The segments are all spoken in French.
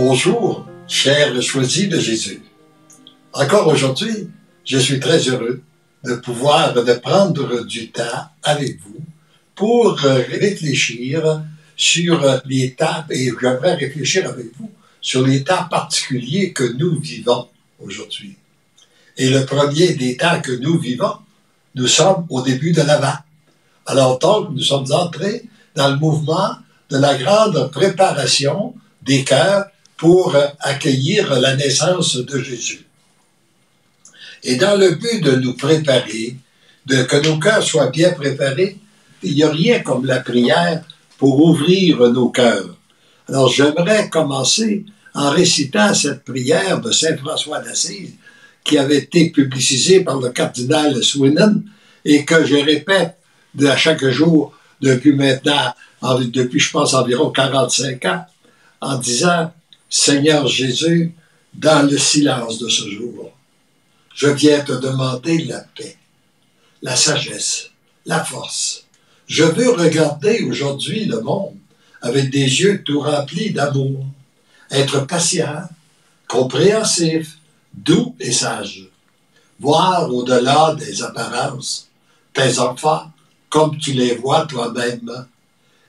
Bonjour, chers choisis de Jésus. Encore aujourd'hui, je suis très heureux de prendre du temps avec vous pour réfléchir sur les temps, et j'aimerais réfléchir avec vous sur les temps particuliers que nous vivons aujourd'hui. Et le premier des temps que nous vivons, nous sommes au début de l'Avent. Alors donc, nous sommes entrés dans le mouvement de la grande préparation des cœurs pour accueillir la naissance de Jésus. Et dans le but de nous préparer, de que nos cœurs soient bien préparés, il n'y a rien comme la prière pour ouvrir nos cœurs. Alors j'aimerais commencer en récitant cette prière de Saint François d'Assise qui avait été publicisée par le cardinal Swinnon et que je répète à chaque jour depuis maintenant, depuis je pense environ 45 ans, en disant « Seigneur Jésus, dans le silence de ce jour, je viens te demander la paix, la sagesse, la force. Je veux regarder aujourd'hui le monde avec des yeux tout remplis d'amour, être patient, compréhensif, doux et sage, voir au-delà des apparences tes enfants comme tu les vois toi-même,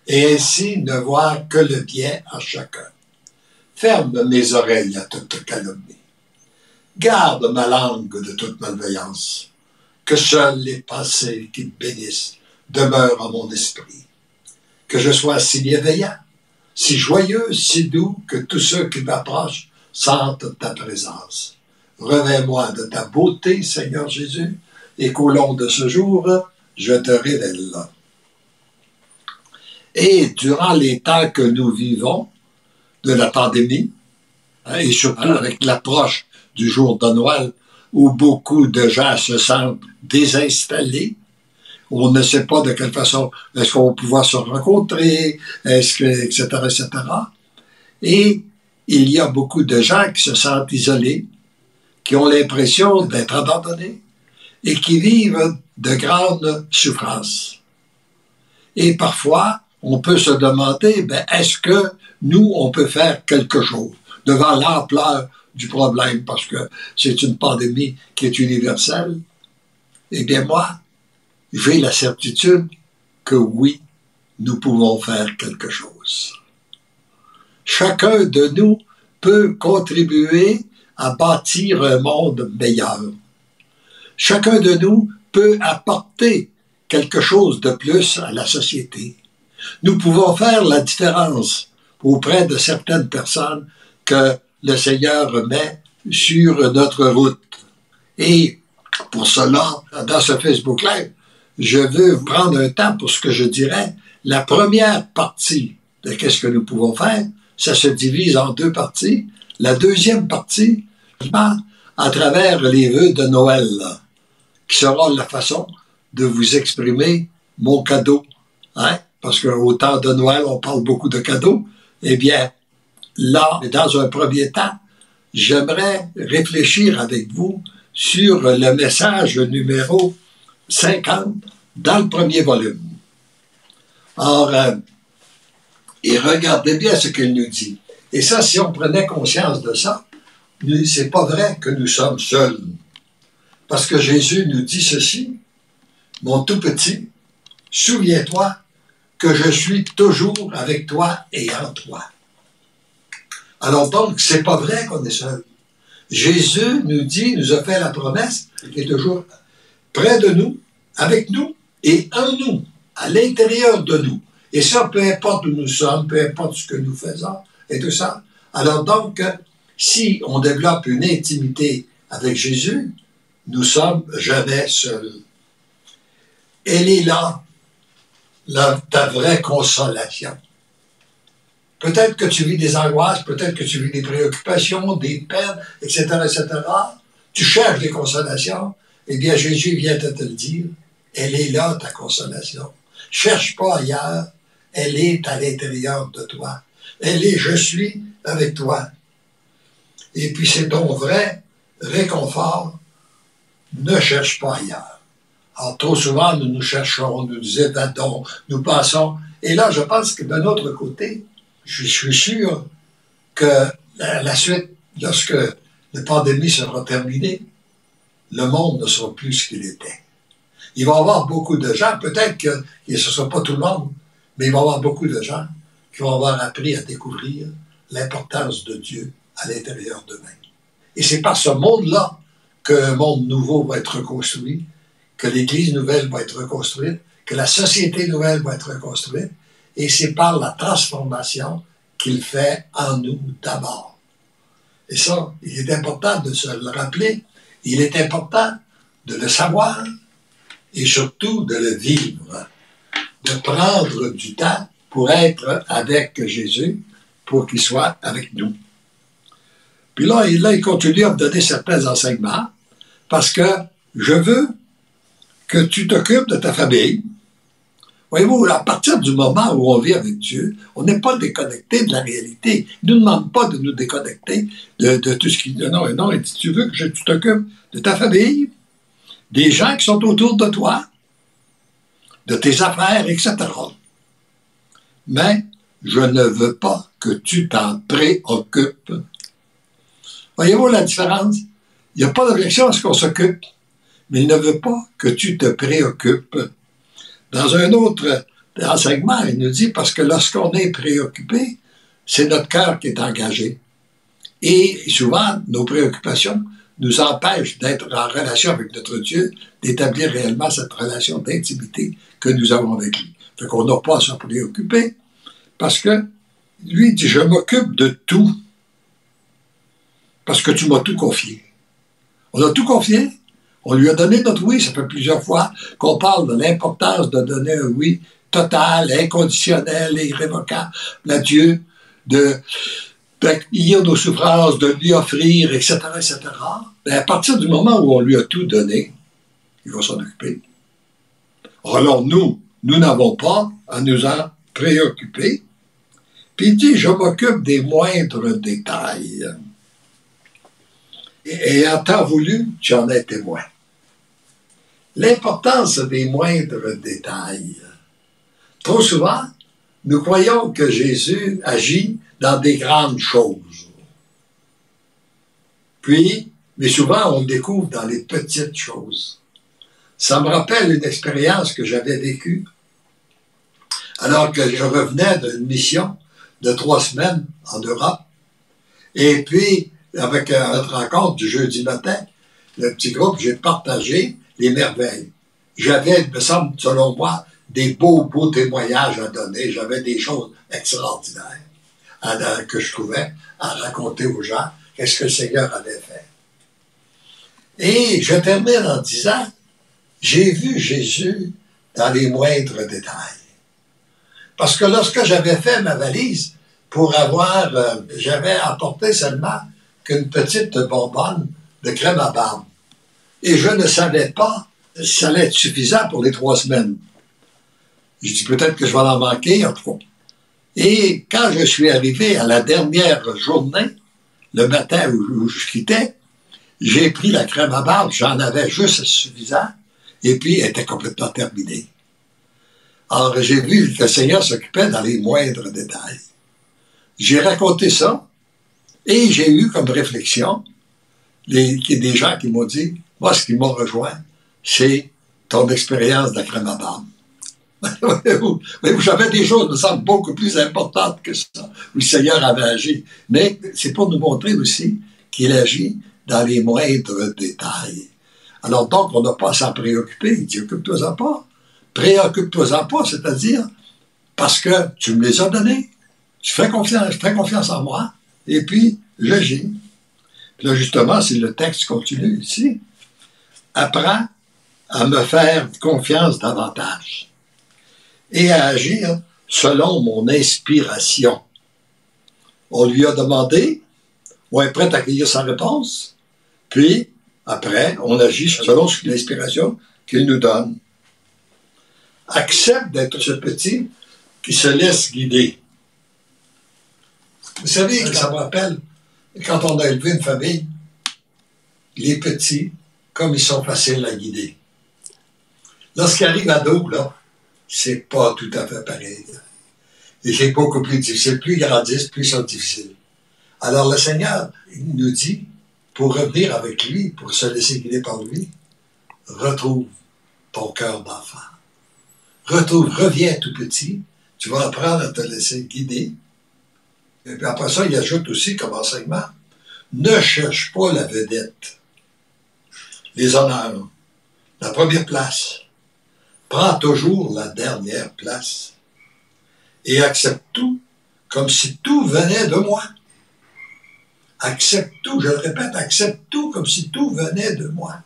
et ainsi ne voir que le bien en chacun. Ferme mes oreilles à toute calomnie. Garde ma langue de toute malveillance. Que seuls les pensées qui te bénissent demeurent en mon esprit. Que je sois si bienveillant, si joyeux, si doux, que tous ceux qui m'approchent sentent ta présence. Revêts-moi de ta beauté, Seigneur Jésus, et qu'au long de ce jour, je te révèle. Et durant les temps que nous vivons, de la pandémie, et surtout avec l'approche du jour de Noël, où beaucoup de gens se sentent désinstallés, on ne sait pas de quelle façon est-ce qu'on va pouvoir se rencontrer, etc., etc. Et il y a beaucoup de gens qui se sentent isolés, qui ont l'impression d'être abandonnés et qui vivent de grandes souffrances. Et parfois, on peut se demander, est-ce que nous, on peut faire quelque chose devant l'ampleur du problème, parce que c'est une pandémie qui est universelle? Eh bien, moi, j'ai la certitude que oui, nous pouvons faire quelque chose. Chacun de nous peut contribuer à bâtir un monde meilleur. Chacun de nous peut apporter quelque chose de plus à la société. Nous pouvons faire la différence auprès de certaines personnes que le Seigneur met sur notre route. Et pour cela, dans ce Facebook Live, je veux prendre un temps pour ce que je dirais. La première partie de qu'est-ce que nous pouvons faire, ça se divise en deux parties. La deuxième partie, à travers les vœux de Noël, qui sera la façon de vous exprimer mon cadeau. Parce qu'au temps de Noël, on parle beaucoup de cadeaux. Eh bien, là, dans un premier temps, j'aimerais réfléchir avec vous sur le message numéro 50 dans le premier volume. Or, et regardez bien ce qu'il nous dit. Et ça, si on prenait conscience de ça, c'est pas vrai que nous sommes seuls. Parce que Jésus nous dit ceci, « Mon tout petit, souviens-toi que je suis toujours avec toi et en toi. » Alors donc, c'est pas vrai qu'on est seul. Jésus nous dit, nous a fait la promesse, qu'il est toujours près de nous, avec nous et en nous, à l'intérieur de nous. Et ça, peu importe où nous sommes, peu importe ce que nous faisons et tout ça. Alors donc, si on développe une intimité avec Jésus, nous sommes jamais seuls. Elle est là, ta vraie consolation. Peut-être que tu vis des angoisses, peut-être que tu vis des préoccupations, des peines, etc., etc. Tu cherches des consolations. Eh bien, Jésus vient de te le dire. Elle est là, ta consolation. Cherche pas ailleurs. Elle est à l'intérieur de toi. Elle est « Je suis avec toi ». Et puis, c'est ton vrai réconfort. Ne cherche pas ailleurs. Alors, trop souvent, nous nous cherchons, nous nous évadons, nous passons. Et là, je pense que de notre côté, je suis sûr que la suite, lorsque la pandémie sera terminée, le monde ne sera plus ce qu'il était. Il va y avoir beaucoup de gens, peut-être que ce ne sera pas tout le monde, mais il va y avoir beaucoup de gens qui vont avoir appris à découvrir l'importance de Dieu à l'intérieur d'eux-mêmes. Et c'est par ce monde-là qu'un monde nouveau va être reconstruit, que l'Église nouvelle va être reconstruite, que la société nouvelle va être reconstruite, et c'est par la transformation qu'il fait en nous d'abord. Et ça, il est important de se le rappeler, il est important de le savoir, et surtout de le vivre, de prendre du temps pour être avec Jésus, pour qu'il soit avec nous. Puis là, il continue à me donner certains enseignements, parce que je veux que tu t'occupes de ta famille. Voyez-vous, à partir du moment où on vit avec Dieu, on n'est pas déconnecté de la réalité. Il ne nous demande pas de nous déconnecter de tout ce qu'il dit. Non, non, il dit, tu veux que tu t'occupes de ta famille, des gens qui sont autour de toi, de tes affaires, etc. Mais je ne veux pas que tu t'en préoccupes. Voyez-vous la différence? Il n'y a pas d'objection à ce qu'on s'occupe, mais il ne veut pas que tu te préoccupes. Dans un autre enseignement, il nous dit, parce que lorsqu'on est préoccupé, c'est notre cœur qui est engagé. Et souvent, nos préoccupations nous empêchent d'être en relation avec notre Dieu, d'établir réellement cette relation d'intimité que nous avons avec lui. Fait qu'on n'a pas à se préoccuper, parce que lui dit, je m'occupe de tout, parce que tu m'as tout confié. On a tout confié, on lui a donné notre oui, ça fait plusieurs fois qu'on parle de l'importance de donner un oui total, inconditionnel et irrévocable à Dieu, d'accueillir nos souffrances, de lui offrir, etc., etc. Mais à partir du moment où on lui a tout donné, il va s'en occuper. Alors nous n'avons pas à nous en préoccuper. Puis il dit, je m'occupe des moindres détails. Et ayant tant voulu, tu en es témoin. L'importance des moindres détails. Trop souvent, nous croyons que Jésus agit dans des grandes choses. Puis, mais souvent, on le découvre dans les petites choses. Ça me rappelle une expérience que j'avais vécue alors que je revenais d'une mission de 3 semaines en Europe. Et puis, avec notre rencontre du jeudi matin, le petit groupe, j'ai partagé les merveilles. J'avais, il me semble, selon moi, des beaux témoignages à donner. J'avais des choses extraordinaires que je trouvais à raconter aux gens qu'est-ce que le Seigneur avait fait. Et je termine en disant, j'ai vu Jésus dans les moindres détails. Parce que lorsque j'avais fait ma valise, j'avais apporté seulement qu'une petite bonbonne de crème à barbe. Et je ne savais pas si ça allait être suffisant pour les 3 semaines. Je dis peut-être que je vais en manquer, en tout cas. Et quand je suis arrivé à la dernière journée, le matin où je quittais, j'ai pris la crème à barbe, j'en avais juste suffisant, et puis elle était complètement terminée. Alors j'ai vu que le Seigneur s'occupait dans les moindres détails. J'ai raconté ça, et j'ai eu comme réflexion des gens qui m'ont dit, moi, ce qui m'a rejoint, c'est ton expérience de la crème à barbe. J'avais des choses, me semble, beaucoup plus importantes que ça, où le Seigneur avait agi. Mais c'est pour nous montrer aussi qu'il agit dans les moindres détails. Alors donc, on n'a pas à s'en préoccuper. Il dit, occupe-toi-en pas. Préoccupe-toi-en pas, c'est-à-dire, parce que tu me les as donnés. Tu fais confiance en moi, et puis j'agis. Puis là, justement, si le texte continue ici, apprends à me faire confiance davantage et à agir selon mon inspiration. On lui a demandé, on est prêt à accueillir sa réponse, puis après, on agit selon l'inspiration qu'il nous donne. Accepte d'être ce petit qui se laisse guider. Vous savez que ça me rappelle, quand on a élevé une famille, les petits, comme ils sont faciles à guider. Lorsqu'ils arrivent ados, là, c'est pas tout à fait pareil. Et c'est beaucoup plus difficile. Plus ils grandissent, plus ils sont difficiles. Alors le Seigneur il nous dit, pour revenir avec lui, pour se laisser guider par lui, retrouve ton cœur d'enfant. Reviens tout petit, tu vas apprendre à te laisser guider. Et puis après ça, il ajoute aussi comme enseignement, ne cherche pas la vedette, les honneurs, la première place. Prends toujours la dernière place et accepte tout comme si tout venait de moi. Accepte tout, je le répète, accepte tout comme si tout venait de moi.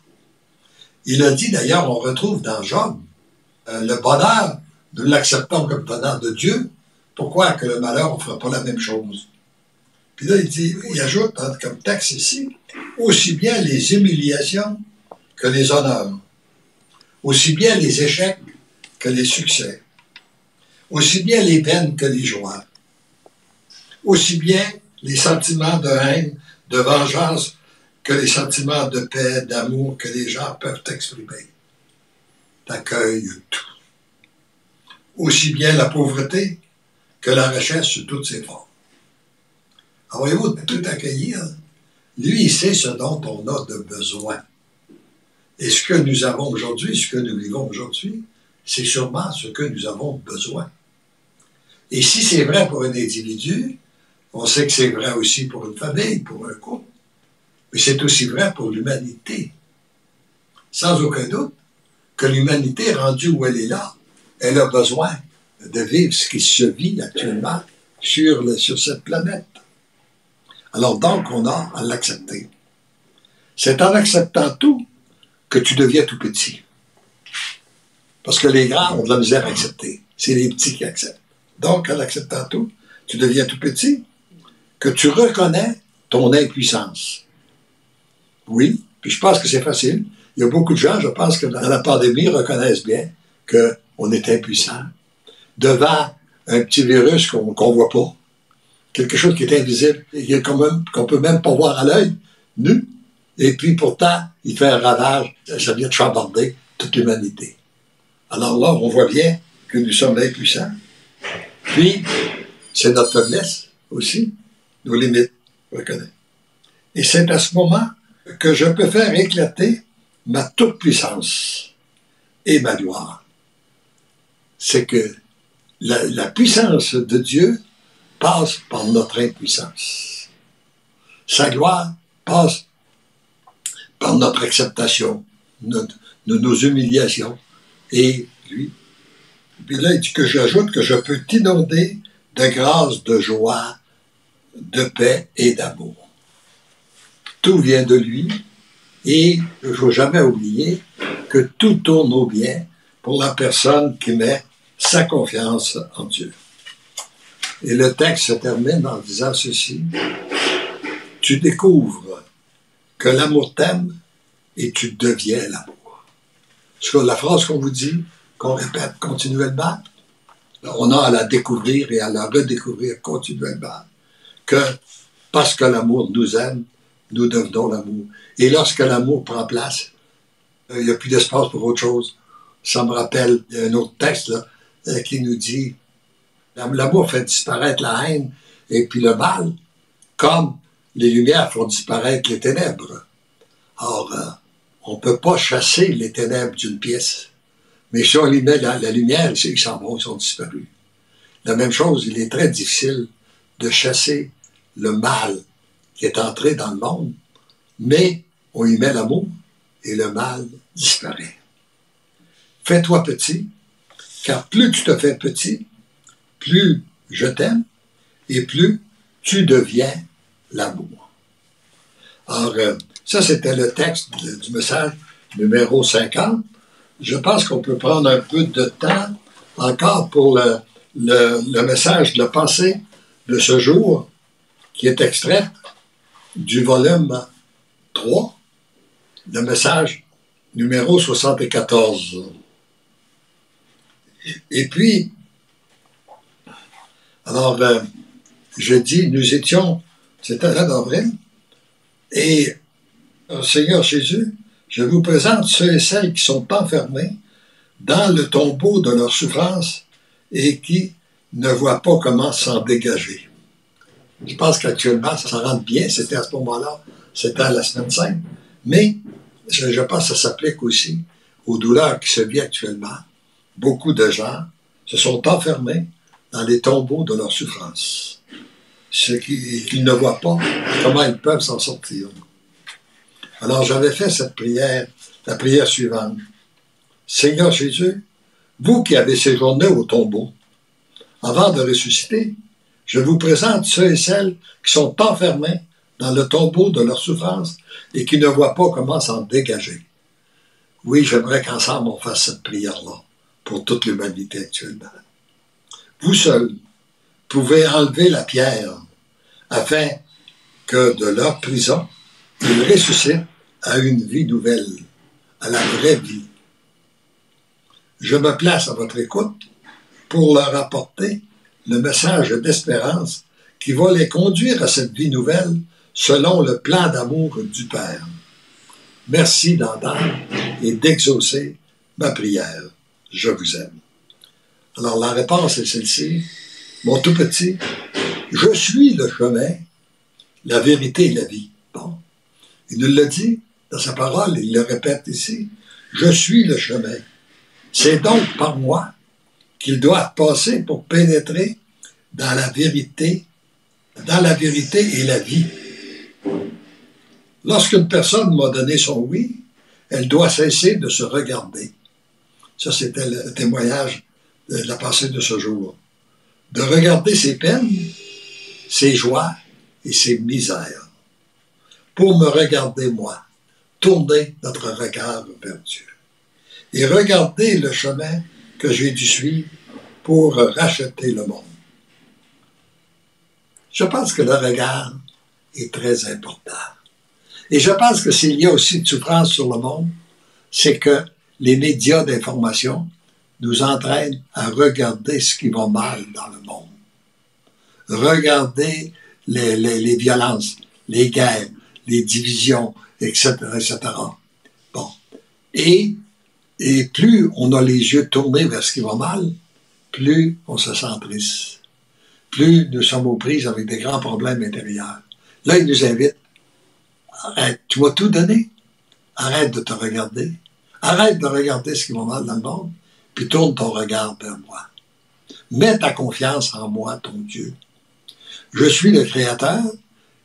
Il a dit d'ailleurs, on retrouve dans Job, le bonheur, nous l'acceptons comme venant de Dieu. Pourquoi que le malheur, on ne fera pas la même chose? Puis là, il ajoute comme texte ici, aussi bien les humiliations que les honneurs, aussi bien les échecs que les succès, aussi bien les peines que les joies, aussi bien les sentiments de haine, de vengeance, que les sentiments de paix, d'amour que les gens peuvent exprimer. T'accueilles tout. Aussi bien la pauvreté que la richesse sous toutes ses formes. Alors, voyez-vous, tout accueillir, lui, il sait ce dont on a de besoin. Et ce que nous avons aujourd'hui, ce que nous vivons aujourd'hui, c'est sûrement ce que nous avons besoin. Et si c'est vrai pour un individu, on sait que c'est vrai aussi pour une famille, pour un couple, mais c'est aussi vrai pour l'humanité. Sans aucun doute que l'humanité, rendue où elle est là, elle a besoin de vivre ce qui se vit actuellement sur cette planète. Alors donc, on a à l'accepter. C'est en acceptant tout que tu deviens tout petit. Parce que les grands ont de la misère à accepter. C'est les petits qui acceptent. Donc, en acceptant tout, tu deviens tout petit, que tu reconnais ton impuissance. Oui, puis je pense que c'est facile. Il y a beaucoup de gens, je pense que dans la pandémie, reconnaissent bien qu'on est impuissant devant un petit virus qu'on ne voit pas. Quelque chose qui est invisible, et qu'on ne peut même pas voir à l'œil nu. Et puis pourtant, il fait un ravage, ça vient de chambarder toute l'humanité. Alors là, on voit bien que nous sommes impuissants. Puis, c'est notre faiblesse aussi, nos limites, on reconnaît. Et c'est à ce moment que je peux faire éclater ma toute-puissance et ma gloire. C'est que la puissance de Dieu passe par notre impuissance. Sa gloire passe par notre acceptation, nos humiliations. Et lui, puis là, il dit que j'ajoute que je peux t'inonder de grâce, de joie, de paix et d'amour. Tout vient de lui et il ne faut jamais oublier que tout tourne au bien pour la personne qui met sa confiance en Dieu. Et le texte se termine en disant ceci. Tu découvres que l'amour t'aime et tu deviens l'amour. C'est la phrase qu'on vous dit, qu'on répète continuellement. On a à la découvrir et à la redécouvrir continuellement. Que parce que l'amour nous aime, nous devenons l'amour. Et lorsque l'amour prend place, il n'y a plus d'espace pour autre chose. Ça me rappelle, il y a un autre texte là, qui nous dit l'amour fait disparaître la haine et puis le mal, comme les lumières font disparaître les ténèbres. Or, on ne peut pas chasser les ténèbres d'une pièce. Mais si on y met la lumière, ils s'en vont, ils sont disparus. La même chose, il est très difficile de chasser le mal qui est entré dans le monde, mais on y met l'amour et le mal disparaît. Fais-toi petit, car plus tu te fais petit, plus je t'aime et plus tu deviens l'amour. Alors, ça c'était le texte du message numéro 50. Je pense qu'on peut prendre un peu de temps encore pour le message de la pensée de ce jour, qui est extrait du volume 3, le message numéro 74. Et puis, alors, je dis, nous étions, c'était là d'avril, et Seigneur Jésus, je vous présente ceux et celles qui sont enfermés dans le tombeau de leur souffrance et qui ne voient pas comment s'en dégager. Je pense qu'actuellement, ça rentre bien. C'était à ce moment-là, c'était à la semaine sainte. Mais je pense que ça s'applique aussi aux douleurs qui se vivent actuellement. Beaucoup de gens se sont enfermés dans les tombeaux de leur souffrance. Ceux qui ne voient pas comment ils peuvent s'en sortir. Alors j'avais fait cette prière, la prière suivante. Seigneur Jésus, vous qui avez séjourné au tombeau, avant de ressusciter, je vous présente ceux et celles qui sont enfermés dans le tombeau de leur souffrance et qui ne voient pas comment s'en dégager. Oui, j'aimerais qu'ensemble on fasse cette prière-là pour toute l'humanité actuellement. Vous seuls pouvez enlever la pierre afin que de leur prison, ils ressuscitent à une vie nouvelle, à la vraie vie. Je me place à votre écoute pour leur apporter le message d'espérance qui va les conduire à cette vie nouvelle selon le plan d'amour du Père. Merci d'entendre et d'exaucer ma prière. Je vous aime. Alors la réponse est celle-ci. Mon tout petit, je suis le chemin, la vérité et la vie. Bon. Il nous l'a dit dans sa parole, il le répète ici. Je suis le chemin. C'est donc par moi qu'ils doivent passer pour pénétrer dans la vérité et la vie. Lorsqu'une personne m'a donné son oui, elle doit cesser de se regarder. Ça, c'était le témoignage de la pensée de ce jour. De regarder ses peines, ses joies et ses misères. Pour me regarder moi, tourner notre regard vers Dieu. Et regarder le chemin que j'ai dû suivre pour racheter le monde. Je pense que le regard est très important. Et je pense que s'il y a aussi de souffrance sur le monde, c'est que les médias d'information nous entraînent à regarder ce qui va mal dans le monde. Regarder les violences, les guerres, les divisions, etc., etc. Bon. Et plus on a les yeux tournés vers ce qui va mal, plus on se sent triste. Plus nous sommes aux prises avec des grands problèmes intérieurs. Là, il nous invite. Arrête, tu vas tout donner. Arrête de te regarder. Arrête de regarder ce qui va mal dans le monde, puis tourne ton regard vers moi. Mets ta confiance en moi, ton Dieu. Je suis le Créateur,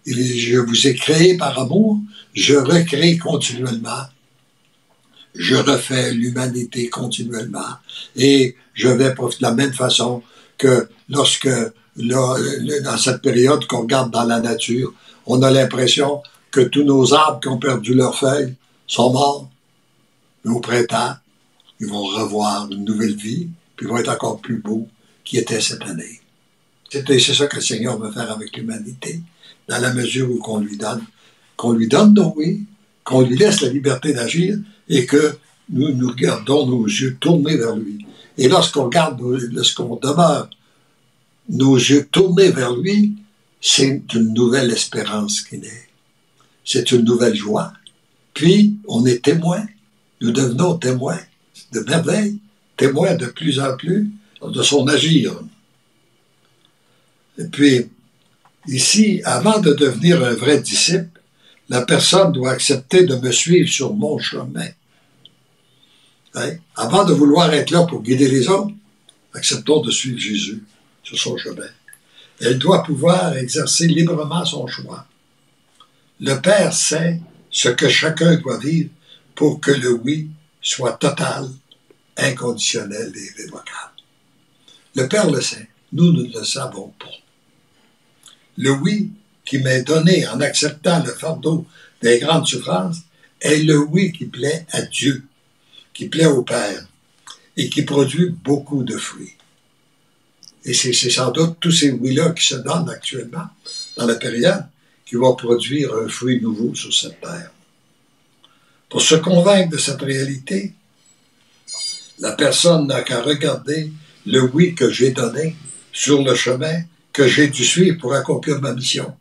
et je vous ai créé par amour, je recrée continuellement. Je refais l'humanité continuellement. Et je vais profiter de la même façon que lorsque, dans cette période qu'on regarde dans la nature, on a l'impression que tous nos arbres qui ont perdu leurs feuilles sont morts. Mais au printemps, ils vont revoir une nouvelle vie, puis ils vont être encore plus beaux qu'ils étaient cette année. C'est ça que le Seigneur veut faire avec l'humanité, dans la mesure où qu'on lui donne donc oui, qu'on lui laisse la liberté d'agir et que nous gardons nos yeux tournés vers lui. Et lorsqu'on demeure nos yeux tournés vers lui, c'est une nouvelle espérance qui naît. C'est une nouvelle joie. Puis, on est témoin. Nous devenons témoins de merveille, témoins de plus en plus de son agir. Et puis, ici, avant de devenir un vrai disciple, la personne doit accepter de me suivre sur mon chemin. Hein? Avant de vouloir être là pour guider les autres, acceptons de suivre Jésus sur son chemin. Elle doit pouvoir exercer librement son choix. Le Père sait ce que chacun doit vivre pour que le oui soit total, inconditionnel et irrévocable. Le Père le sait, nous ne le savons pas. Le oui qui m'est donné en acceptant le fardeau des grandes souffrances est le oui qui plaît à Dieu, qui plaît au Père et qui produit beaucoup de fruits. Et c'est sans doute tous ces oui-là qui se donnent actuellement dans la période qui vont produire un fruit nouveau sur cette terre. Pour se convaincre de cette réalité, la personne n'a qu'à regarder le oui que j'ai donné sur le chemin que j'ai dû suivre pour accomplir ma mission.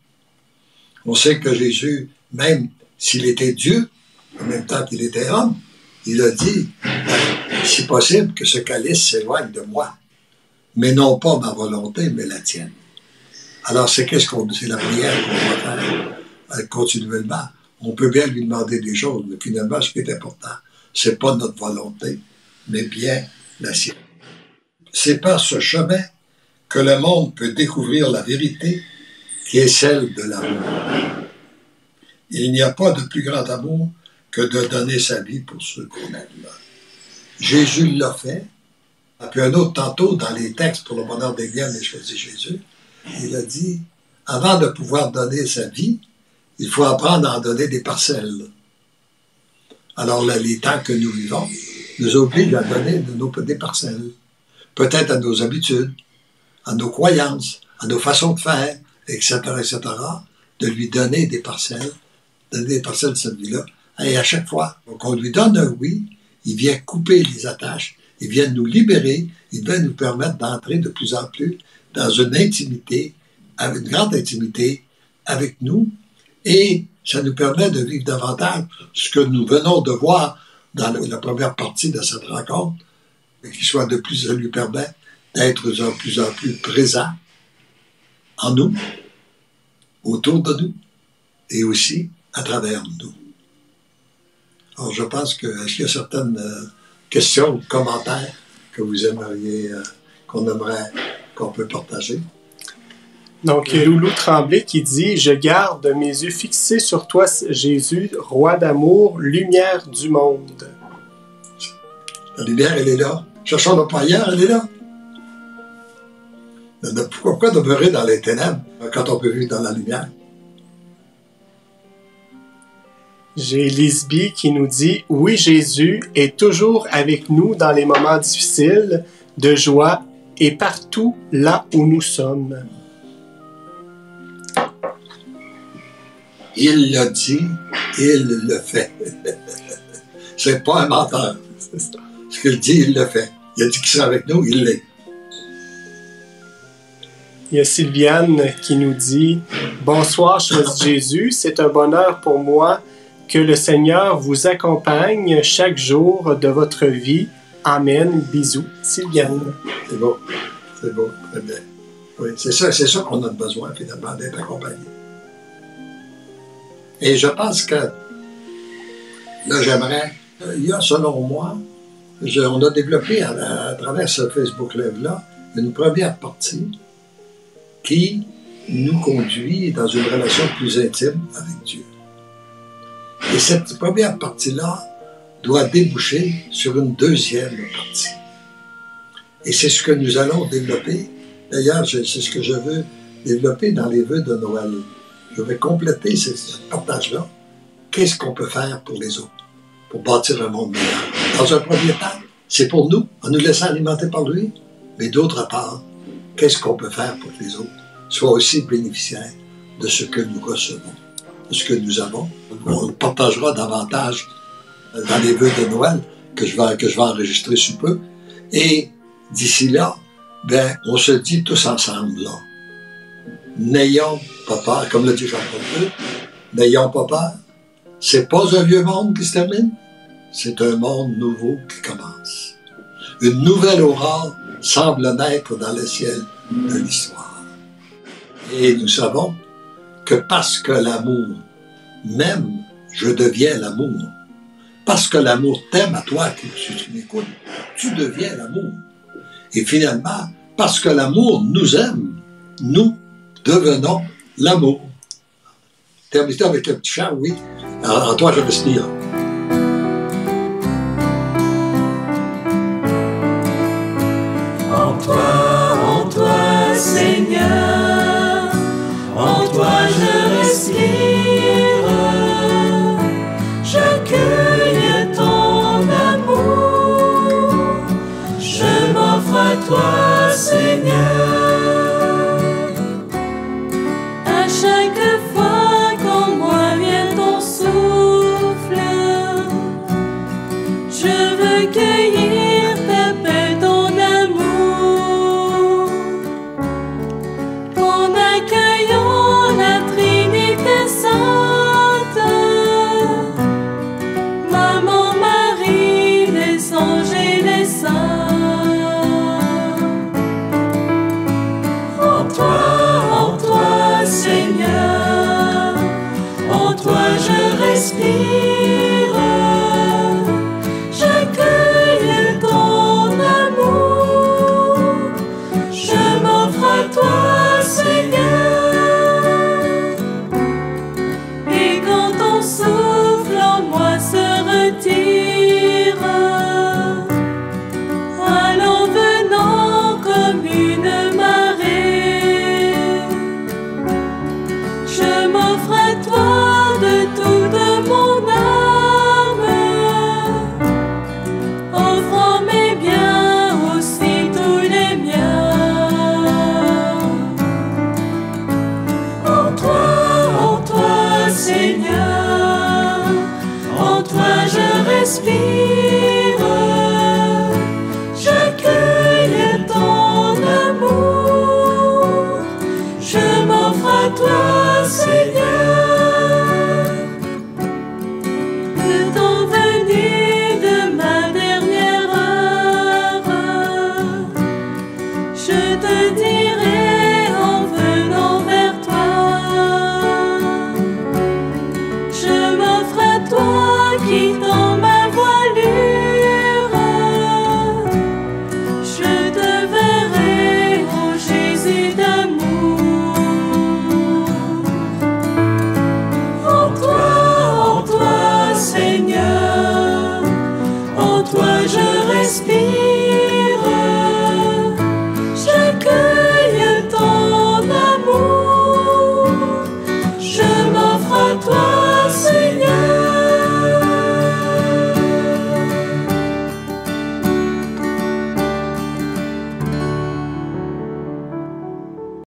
On sait que Jésus, même s'il était Dieu, en même temps qu'il était homme, il a dit, si possible, que ce calice s'éloigne de moi, mais non pas ma volonté, mais la tienne. Alors, c'est la prière qu'on doit faire continuellement. On peut bien lui demander des choses, mais finalement, ce qui est important, c'est pas notre volonté, mais bien la sienne. C'est par ce chemin que le monde peut découvrir la vérité qui est celle de l'amour. Il n'y a pas de plus grand amour que de donner sa vie pour ceux qu'on aime. Jésus l'a fait. Et puis un autre tantôt, dans les textes pour le bonheur des biens, mais choisi Jésus, il a dit, avant de pouvoir donner sa vie, il faut apprendre à en donner des parcelles. Alors là, les temps que nous vivons nous obligent à donner des parcelles. Peut-être à nos habitudes, à nos croyances, à nos façons de faire, etc., de lui donner des parcelles de cette vie-là. Et à chaque fois qu'on lui donne un oui, il vient couper les attaches, il vient nous libérer, il vient nous permettre d'entrer de plus en plus dans une intimité, une grande intimité avec nous, et ça nous permet de vivre davantage ce que nous venons de voir dans la première partie de cette rencontre, et qui soit ça lui permet d'être de plus en plus présent en nous, autour de nous, et aussi à travers nous. Alors, je pense est-ce qu'il y a certaines questions ou commentaires que vous aimeriez, qu'on peut partager? Donc, Loulou Tremblay qui dit « Je garde mes yeux fixés sur toi, Jésus, roi d'amour, lumière du monde. » La lumière, elle est là. Cherchons-la pas ailleurs, elle est là. Pourquoi demeurer dans les ténèbres quand on peut vivre dans la lumière? J'ai Lisby qui nous dit « Oui, Jésus est toujours avec nous dans les moments difficiles, de joie et partout là où nous sommes. » Il l'a dit, il le fait. C'est pas un menteur. C'est ça. Ce qu'il dit, il le fait. Il a dit qu'il sera avec nous, il l'est. Il y a Sylviane qui nous dit « Bonsoir, choisi Jésus, c'est un bonheur pour moi que le Seigneur vous accompagne chaque jour de votre vie. Amen. Bisous. » Sylviane. C'est beau, très bien. Oui, c'est ça qu'on a besoin finalement, d'être accompagné. Et je pense que, là j'aimerais, il y a selon moi, on a développé à travers ce Facebook Live-là une première partie qui nous conduit dans une relation plus intime avec Dieu. Et cette première partie-là doit déboucher sur une deuxième partie. Et c'est ce que nous allons développer. D'ailleurs, c'est ce que je veux développer dans les vœux de Noël. Je vais compléter ce partage-là. Qu'est-ce qu'on peut faire pour les autres, pour bâtir un monde meilleur? Dans un premier temps, c'est pour nous, en nous laissant alimenter par lui. Mais d'autre part, qu'est-ce qu'on peut faire pour que les autres soient aussi bénéficiaires de ce que nous recevons, de ce que nous avons? On le partagera davantage dans les vœux de Noël que je vais enregistrer sous peu. Et d'ici là, ben, on se dit tous ensemble, là. N'ayons pas peur, comme le dit Jean-Paul II, n'ayons pas peur. C'est pas un vieux monde qui se termine, c'est un monde nouveau qui commence. Une nouvelle aurore semble naître dans le ciel de l'histoire. Et nous savons que parce que l'amour m'aime, je deviens l'amour. Parce que l'amour t'aime à toi, si tu m'écoutes, tu deviens l'amour. Et finalement, parce que l'amour nous aime, nous devenons l'amour. Terminez avec le petit chant, oui. En toi, je respire. En toi, Seigneur, en toi je respire, j'accueille ton amour, je m'offre à toi, Seigneur. À chaque fois qu'en moi vient ton souffle, je veux cueillir ta paix, ton amour, en accueillant la Trinité sainte, Maman Marie, les anges et les saints. En toi, je te